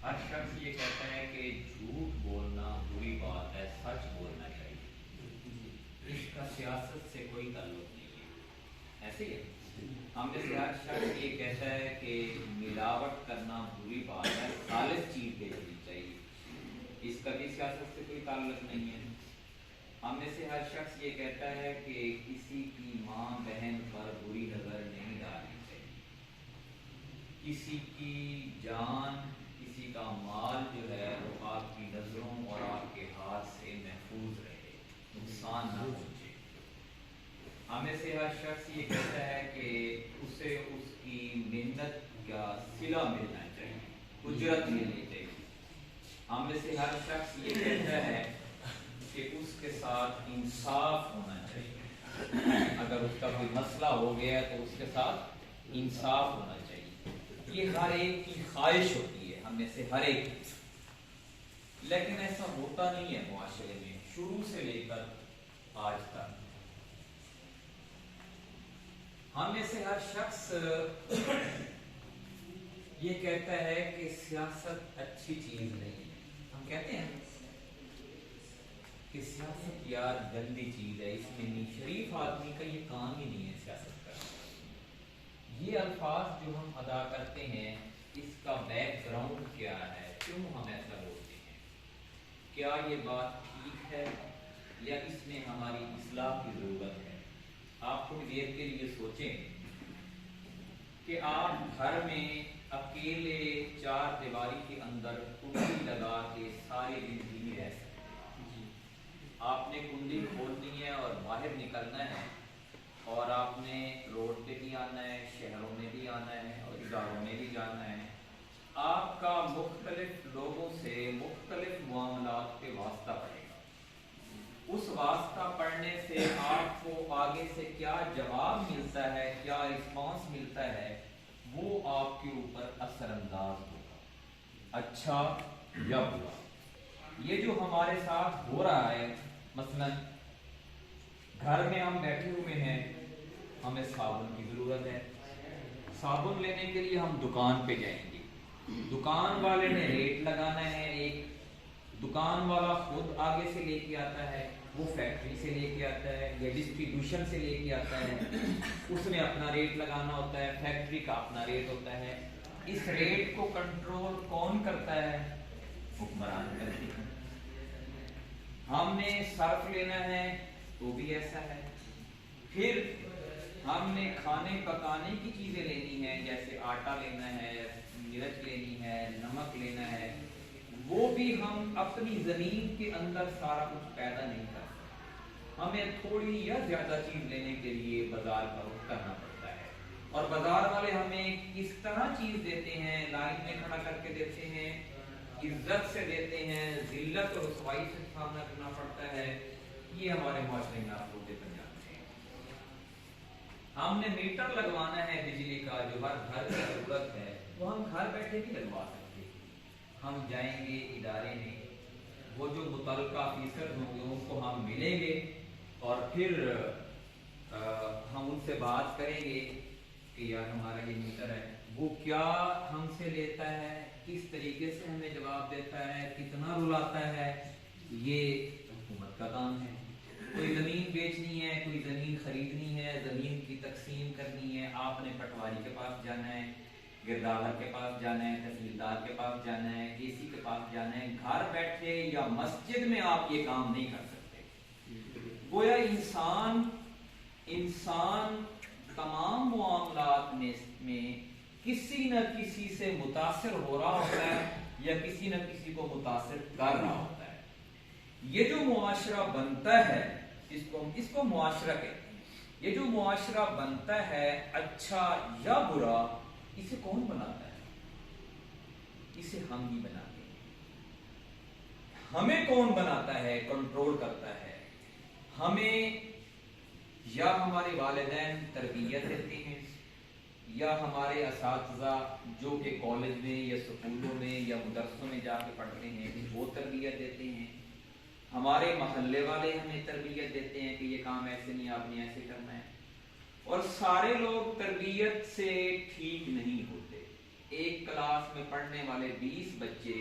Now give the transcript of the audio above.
ہر شخص یہ کہتا ہے کہ جھوٹ بولنا بری بات ہے، سچ بولنا چاہیے، اس کا سیاست سے کوئی تعلق نہیں ہے، ایسے ہی ہے۔ ہم میں سے ہر شخص یہ کہتا ہے کہ ملاوٹ کرنا بری بات ہے، خالص چیز بھیجنی چاہیے، اس کا بھی سیاست سے کوئی تعلق نہیں ہے۔ ہم میں سے ہر شخص یہ کہتا ہے کہ کسی کی ماں بہن پر بری نظر نہیں ڈالنی چاہیے، کسی کی جان کسی کا مال جو ہے وہ آپ کی نظروں اور آپ کے ہاتھ سے محفوظ رہے، نقصان نہ پہنچے۔ ہمیں سے ہر شخص یہ کہتا ہے کہ اسے اس کی محنت کا صلہ ملنا چاہیے، اجرت ملنی چاہیے۔ ہم میں سے ہر شخص یہ کہتا ہے کہ اس کے ساتھ انصاف ہونا چاہیے، اگر اس کا کوئی مسئلہ ہو گیا تو اس کے ساتھ انصاف ہونا چاہیے۔ یہ ہر ایک کی خواہش ہوتی ہے، ہم میں سے ہر ایک کی، لیکن ایسا ہوتا نہیں ہے معاشرے میں شروع سے لے کر آج تک۔ ہم میں سے ہر شخص یہ کہتا ہے کہ سیاست اچھی چیز نہیں ہے۔ ہم کہتے ہیں کہ سیاست یار گندی چیز ہے، اس میں نہیں، شریف آدمی کا یہ کام ہی نہیں ہے سیاست کرنا۔ یہ الفاظ جو ہم ادا کرتے ہیں اس کا بیک گراؤنڈ کیا ہے، کیوں ہم ایسا بولتے ہیں؟ کیا یہ بات ٹھیک ہے یا اس میں ہماری اصلاح کی ضرورت ہے؟ آپ تھوڑی دیر کے لیے سوچیں کہ آپ گھر میں اکیلے چار دیواری کے اندر کنڈی لگا کے سارے دن نہیں رہ سکتے۔ آپ نے کنڈی کھولنی ہے اور باہر نکلنا ہے، اور آپ نے روڈ پہ بھی آنا ہے، شہروں میں بھی آنا ہے اور اداروں میں بھی جانا ہے۔ آپ کا مختلف لوگوں سے مختلف معاملات پہ واسطہ پڑے گا۔ اس واسطہ پڑھنے سے آپ کو آگے سے کیا جواب ملتا ہے، کیا رسپانس ملتا ہے، وہ آپ کے اوپر اثر انداز ہوگا، اچھا یا برا۔ یہ جو ہمارے ساتھ ہو رہا ہے، مثلا گھر میں ہم بیٹھے ہوئے ہیں، ہمیں صابن کی ضرورت ہے، صابن لینے کے لیے ہم دکان پہ جائیں گے، دکان والے نے ریٹ لگانا ہے، ایک دکان والا خود آگے سے لے کے آتا ہے، وہ فیکٹری سے لے کے آتا ہے یا ڈسٹریبیوشن سے لے کے آتا ہے، اس نے اپنا ریٹ لگانا ہوتا ہے، فیکٹری کا اپنا ریٹ ہوتا ہے۔ اس ریٹ کو کنٹرول کون کرتا ہے؟ حکمران کرتے ہیں۔ ہم نے صرف لینا ہے تو بھی ایسا ہے، پھر ہم نے کھانے پکانے کی چیزیں لینی ہے، جیسے آٹا لینا ہے، مرچ لینی ہے، نمک لینا ہے، وہ بھی ہم اپنی زمین کے اندر سارا کچھ پیدا نہیں کر سکتے، ہمیں تھوڑی یا زیادہ چیز لینے کے لیے بازار کا رخ کرنا پڑتا ہے، اور بازار والے ہمیں اس طرح چیز دیتے ہیں، لائن میں کھڑا کر کے دیتے ہیں، عزت سے دیتے ہیں، ذلت اور رسوائی سے سامنا کرنا پڑتا ہے۔ یہ ہمارے معاشرے میں آپ لوگ دیکھتے جانتے ہیں۔ ہم نے میٹر لگوانا ہے بجلی کا، جو ہر گھر کی ضرورت ہے، وہ ہم گھر بیٹھے بھی لگوا سکتے ہیں۔ ہم جائیں گے ادارے میں، وہ جو متعلقہ آفیسر ہوں گے ان کو ہم ملیں گے، اور پھر ہم ان سے بات کریں گے کہ یار ہمارا یہ میٹر ہے، وہ کیا ہم سے لیتا ہے، کس طریقے سے ہمیں جواب دیتا ہے، کتنا رلاتا ہے، یہ حکومت کا کام ہے۔ کوئی زمین بیچنی ہے، کوئی زمین خریدنی ہے، زمین کی تقسیم کرنی ہے، آپ نے پٹواری کے پاس جانا ہے، گرداور کے پاس جانا ہے، تحصیلدار کے پاس جانا ہے، اے سی کے پاس جانا ہے۔ گھر بیٹھے یا مسجد میں آپ یہ کام نہیں کر سکتے۔ گویا انسان تمام معاملات میں کسی نہ کسی سے متاثر ہو رہا ہوتا ہے یا کسی نہ کسی کو متاثر کر رہا ہوتا ہے۔ یہ جو معاشرہ بنتا ہے، اس کو معاشرہ کہتے ہیں۔ یہ جو معاشرہ بنتا ہے، اچھا یا برا، اسے کون بناتا ہے؟ اسے ہم ہی بناتے ہیں۔ ہمیں کون بناتا ہے، کنٹرول کرتا ہے؟ ہمیں یا ہمارے والدین تربیت دیتے ہیں، یا ہمارے اساتذہ جو کہ کالج میں یا سکولوں میں یا مدرسوں میں جا کے پڑھتے ہیں وہ تربیت دیتے ہیں، ہمارے محلے والے ہمیں تربیت دیتے ہیں کہ یہ کام ایسے نہیں، آپ نے ایسے کرنا ہے۔ اور سارے لوگ تربیت سے ٹھیک نہیں ہوتے، ایک کلاس میں پڑھنے والے 20 بچے